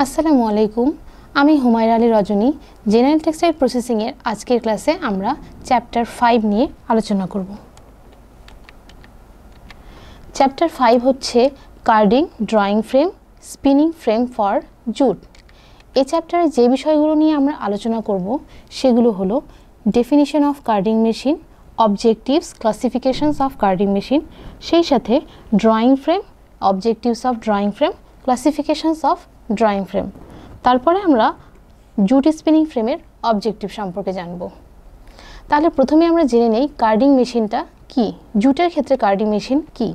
আসসালামু আলাইকুম, আমি হুমায়রা আলী রজনী। জেনারেল টেক্সটাইল প্রসেসিং এর আজকের ক্লাসে আমরা চ্যাপ্টার 5 নিয়ে আলোচনা করব। চ্যাপ্টার 5 হচ্ছে carding, drawing frame, spinning frame for jute. এই চ্যাপ্টারে যে বিষয়গুলো নিয়ে আমরা আলোচনা করব সেগুলো হলো definition of carding machine, objectives, classifications of carding machine, সেই সাথে drawing frame, objectives of drawing frame, classifications of drawing frame. তারপরে আমরা জুট স্পিনিং ফ্রেমের অবজেক্টিভ সম্পর্কে জানব। তাহলে প্রথমে আমরা জেনে নেই কার্ডিং মেশিনটা কি, জুটের ক্ষেত্রে কার্ডিং মেশিন কি।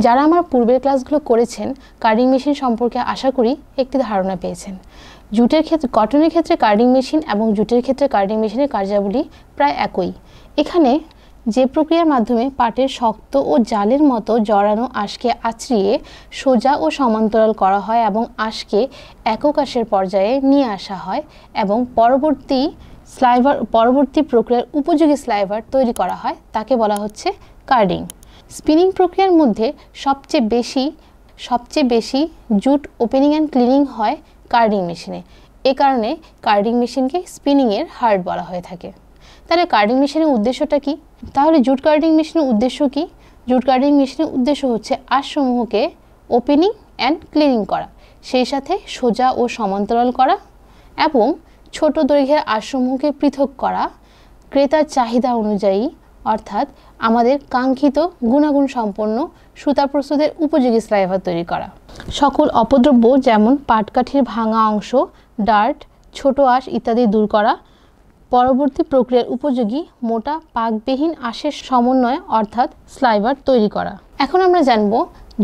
যারা আমার পূর্বের ক্লাসগুলো করেছেন কার্ডিং মেশিন সম্পর্কে আশা করি একটি ধারণা পেয়েছেন। জুটের ক্ষেত্রে, কটনের ক্ষেত্রে কার্ডিং মেশিন এবং জুটের ক্ষেত্রে কার্ডিং মেশিনের কার্যাবলী প্রায় একই। এখানে যে প্রক্রিয়ার মাধ্যমে পাটের শক্ত ও জালের মতো জড়ানো আঁশকে আঁচড়িয়ে সোজা ও সমান্তরাল করা হয় এবং আঁশকে একক আঁশের পর্যায়ে নিয়ে আসা হয় এবং পরবর্তী প্রক্রিয়ার উপযোগী স্লাইভার তৈরি করা হয়, তাকে বলা হচ্ছে কার্ডিং। স্পিনিং প্রক্রিয়ার মধ্যে সবচেয়ে বেশি জুট ওপেনিং অ্যান্ড ক্লিনিং হয় কার্ডিং মেশিনে। এ কারণে কার্ডিং মেশিনকে স্পিনিংয়ের হার্ট বলা হয়ে থাকে। তাহলে কার্ডিং মেশিনের উদ্দেশ্যটা কি? তাহলে জুট কার্ডিং মেশিনের উদ্দেশ্য কি? জুট কার্ডিং মেশিনের উদ্দেশ্য হচ্ছে আঁশসমূহকে ওপেনিং অ্যান্ড ক্লিনিং করা, সেই সাথে সোজা ও সমান্তরাল করা এবং ছোট দৈর্ঘ্যের আঁশসমূহকে পৃথক করা, ক্রেতার চাহিদা অনুযায়ী অর্থাৎ আমাদের কাঙ্ক্ষিত গুণাগুণ সম্পন্ন সুতা প্রস্তুতের উপযোগী স্লাইভার তৈরি করা। সকল অপদ্রব্য যেমন পাটকাঠির ভাঙা অংশ, ডার্ট, ছোট আঁশ ইত্যাদি দূর করা, পরবর্তী প্রক্রিয়ার উপযোগী মোটা পাকবিহীন আঁশের সমন্বয়ে অর্থাৎ স্লাইভার তৈরি করা। এখন আমরা জানব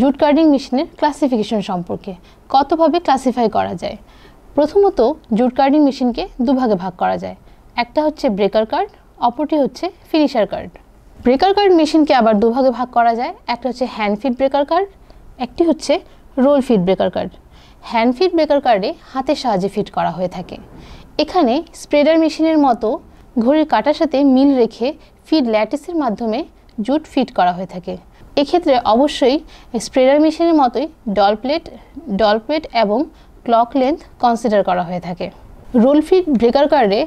জুট কার্ডিং মেশিনের ক্লাসিফিকেশন সম্পর্কে, কতভাবে ক্লাসিফাই করা যায়। প্রথমত জুট কার্ডিং মেশিনকে দুভাগে ভাগ করা যায়। একটা হচ্ছে ব্রেকার কার্ড, অপরটি হচ্ছে ফিনিশার কার্ড। ব্রেকার কার্ড মেশিনকে আবার দুভাগে ভাগ করা যায়। একটা হচ্ছে হ্যান্ড ফিট ব্রেকার কার্ড, একটি হচ্ছে roll fit breaker card. Hand fit breaker কার্ডে হাতের সাহায্যে ফিট করা হয়ে থাকে। এখানে স্প্রেডার মেশিনের মতো ঘড়ির কাঁটার সাথে মিল রেখে ফিড ল্যাটিসের মাধ্যমে জুট ফিট করা হয়ে থাকে। এক্ষেত্রে অবশ্যই স্প্রেডার মেশিনের মতোই ডল প্লেট এবং ক্লক লেন্থ কনসিডার করা হয়ে থাকে। রোল ফিট ব্রেকার কার্ডে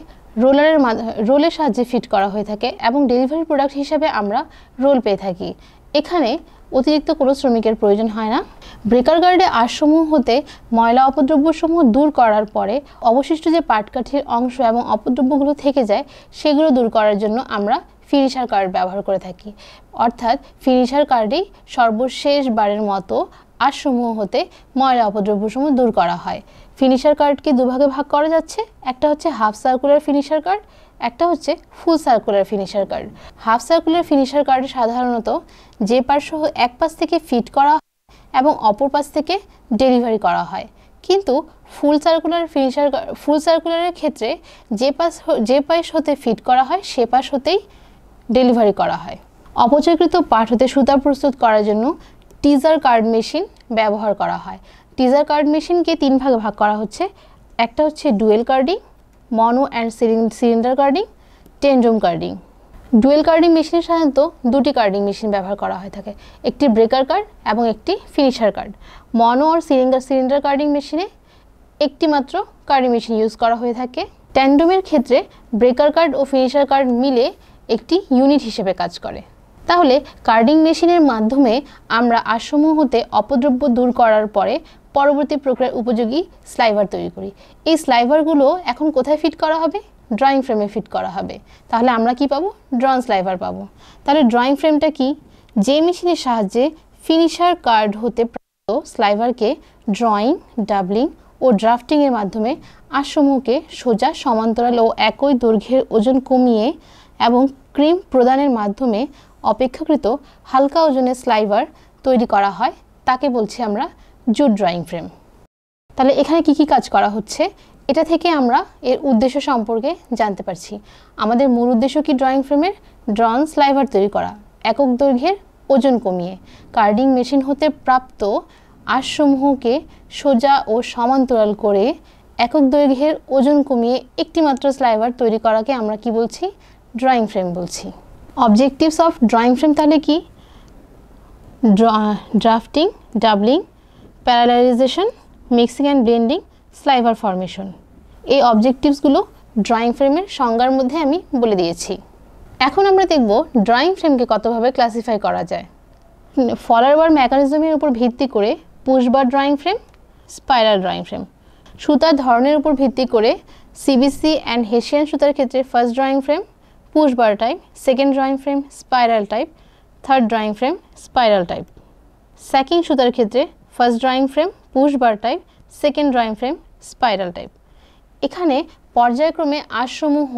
রোলের সাহায্যে ফিট করা হয়ে থাকে এবং ডেলিভারি প্রোডাক্ট হিসাবে আমরা রোল পেয়ে থাকি। এখানে অতিরিক্ত কোনো শ্রমিকের প্রয়োজন হয় না। ব্রেকার গার্ডে আঁশসমূহ হতে ময়লা অপদ্রব্যসমূহ দূর করার পরে অবশিষ্ট যে পাটকাঠির অংশ এবং অপদ্রব্যগুলো থেকে যায় সেগুলো দূর করার জন্য আমরা ফিনিশার কার্ড ব্যবহার করে থাকি। অর্থাৎ ফিনিশার কার্ডেই সর্বশেষ বারের মতো আঁশসমূহ হতে ময়লা অপদ্রব্যসমূহ দূর করা হয়। ফিনিশার কার্ডকে দুভাগে ভাগ করা যাচ্ছে। একটা হচ্ছে হাফ সার্কুলার ফিনিশার কার্ড, একটা হচ্ছে full circular finisher card. Half circular finisher কার্ডে সাধারণত যে পাশ সহ এক পাশ থেকে ফিট করা হয় এবং অপর পাশ থেকে ডেলিভারি করা হয়, কিন্তু ফুল সার্কুলারের ক্ষেত্রে যে পাশ হতে ফিট করা হয় সে পাশ হতেই ডেলিভারি করা হয়। অপচয়কৃত পাট হতে সুতা প্রস্তুত করার জন্য টিজার কার্ড মেশিন ব্যবহার করা হয়। টিজার কার্ড মেশিনকে তিন ভাগে ভাগ করা হচ্ছে। একটা হচ্ছে dual carding, mono and cylinder carding, tandem carding. Dual carding মেশিনে সাধারণত দুটি কার্ডিং মেশিন ব্যবহার করা হয়ে থাকে, একটি ব্রেকার কার্ড এবং একটি ফিনিশার কার্ড। মনো আর সিলিন্ডার কার্ডিং মেশিনে একটি মাত্র কার্ডিং মেশিন ইউজ করা হয়ে থাকে। ট্যান্ডমের ক্ষেত্রে ব্রেকার কার্ড ও ফিনিশার কার্ড মিলে একটি ইউনিট হিসেবে কাজ করে। তাহলে কার্ডিং মেশিনের মাধ্যমে আমরা আঁশসমূহ হতে অপদ্রব্য দূর করার পরে পরবর্তী প্রক্রিয়ার উপযোগী স্লাইভার তৈরি করি। এই স্লাইভারগুলো এখন কোথায় ফিট করা হবে? ড্রয়িং ফ্রেমে ফিট করা হবে। তাহলে আমরা কি পাবো? ড্রন স্লাইভার পাবো। তাহলে ড্রয়িং ফ্রেমটা কি? যে মেশিনের সাহায্যে ফিনিশার কার্ড হতে প্রাপ্ত স্লাইভারকে ড্রয়িং, ডাবলিং ও ড্রাফটিংয়ের মাধ্যমে আঁশসমূহকে সোজা, সমান্তরাল ও একই দৈর্ঘ্যের ওজন কমিয়ে এবং ক্রিম প্রদানের মাধ্যমে অপেক্ষাকৃত হালকা ওজনের স্লাইভার তৈরি করা হয়, তাকে বলছি আমরা জুট ড্রয়িং ফ্রেম। তাহলে এখানে কি কি কাজ করা হচ্ছে এটা থেকে আমরা এর উদ্দেশ্য সম্পর্কে জানতে পারছি। আমাদের মূল উদ্দেশ্য কি ড্রয়িং ফ্রেমের? ড্রন স্লাইভার তৈরি করা, একক দৈর্ঘ্যের ওজন কমিয়ে কার্ডিং মেশিন হতে প্রাপ্ত আঁশসমূহকে সোজা ও সমান্তরাল করে একক দৈর্ঘ্যের ওজন কমিয়ে একটি মাত্র স্লাইভার তৈরি করাকে আমরা কি বলছি? ড্রয়িং ফ্রেম বলছি। অবজেক্টিভস অফ ড্রয়িং ফ্রেম তাহলে কি? Drafting, doubling, parallelization, mixing and blending, sliver formation. এই অবজেক্টিভসগুলো ড্রয়িং ফ্রেমের সংজ্ঞার মধ্যে আমি বলে দিয়েছি। এখন আমরা দেখব ড্রয়িং ফ্রেমকে কতভাবে ক্লাসিফাই করা যায়। ফলার বার মেকানিজমের উপর ভিত্তি করে push bar drawing frame, spiral drawing frame. সুতার ধরনের উপর ভিত্তি করে সিবিসি অ্যান্ড হেসিয়ান সুতার ক্ষেত্রে first drawing frame, push bar type, second drawing frame, spiral type, third drawing frame, spiral type. Sacking সুতার ক্ষেত্রে first drawing frame, push bar type, second drawing frame, spiral type. এখানে পর্যায়ক্রমে আঁশসমূহ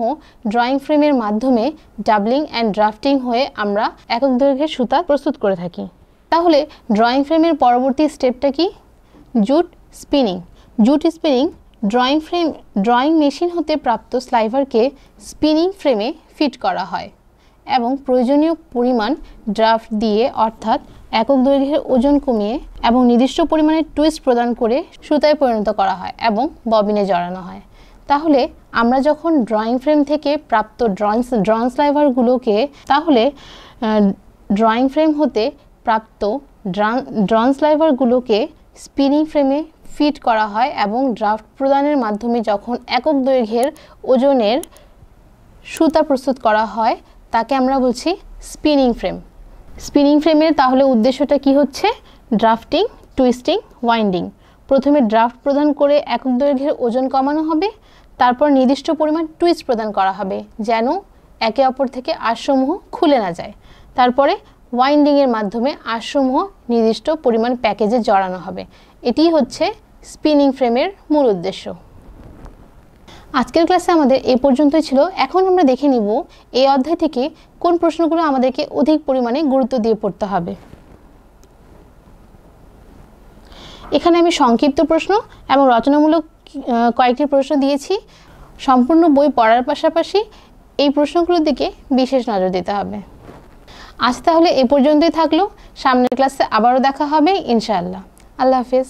drawing ফ্রেমের মাধ্যমে doubling and drafting হয়ে আমরা একক দৈর্ঘ্যের সুতা প্রস্তুত করে থাকি। তাহলে ড্রয়িং ফ্রেমের পরবর্তী স্টেপটা কি? Jute spinning. Jute spinning drawing machine হতে প্রাপ্ত স্লাইভারকে স্পিনিং ফ্রেমে ফিট করা হয় এবং প্রয়োজনীয় পরিমাণ ড্রাফট দিয়ে, অর্থাৎ একক দৈর্ঘ্যের ওজন কমিয়ে এবং নির্দিষ্ট পরিমাণে টুইস্ট প্রদান করে সুতায় পরিণত করা হয় এবং ববিনে জড়ানো হয়। তাহলে আমরা যখন ড্রয়িং ফ্রেম থেকে প্রাপ্ত ড্রন স্লাইভারগুলোকে ড্রয়িং ফ্রেম হতে প্রাপ্ত ড্রন স্লাইভারগুলোকে স্পিনিং ফ্রেমে ফিট করা হয় এবং ড্রাফট প্রদানের মাধ্যমে যখন একক দৈর্ঘ্যের ওজনের সুতা প্রস্তুত করা হয় তাকে আমরা বলছি স্পিনিং ফ্রেম। স্পিনিং ফ্রেমের তাহলে উদ্দেশ্যটা কি হচ্ছে? Drafting, twisting, winding. প্রথমে ড্রাফট প্রদান করে একক দৈর্ঘ্যের ওজন কমানো হবে, তারপর নির্দিষ্ট পরিমাণ টুইস্ট প্রদান করা হবে যেন একে অপর থেকে আঁশসমূহ খুলে না যায়। তারপরে ওয়াইন্ডিংয়ের মাধ্যমে আঁশসমূহ নির্দিষ্ট পরিমাণ প্যাকেজে জড়ানো হবে। এটিই হচ্ছে স্পিনিং ফ্রেমের মূল উদ্দেশ্য। আজকের ক্লাসে আমাদের এই পর্যন্তই ছিল। এখন আমরা দেখে নিব এই অধ্যায় থেকে কোন প্রশ্নগুলো আমাদেরকে অধিক পরিমাণে গুরুত্ব দিয়ে পড়তে হবে। এখানে আমি সংক্ষিপ্ত প্রশ্ন এবং রচনামূলক কয়েকটি প্রশ্ন দিয়েছি। সম্পূর্ণ বই পড়ার পাশাপাশি এই প্রশ্নগুলোর দিকে বিশেষ নজর দিতে হবে। আজ তাহলে এ পর্যন্তই থাকলো। সামনের ক্লাসে আবারও দেখা হবে ইনশাআল্লাহ। আল্লাহ হাফেজ।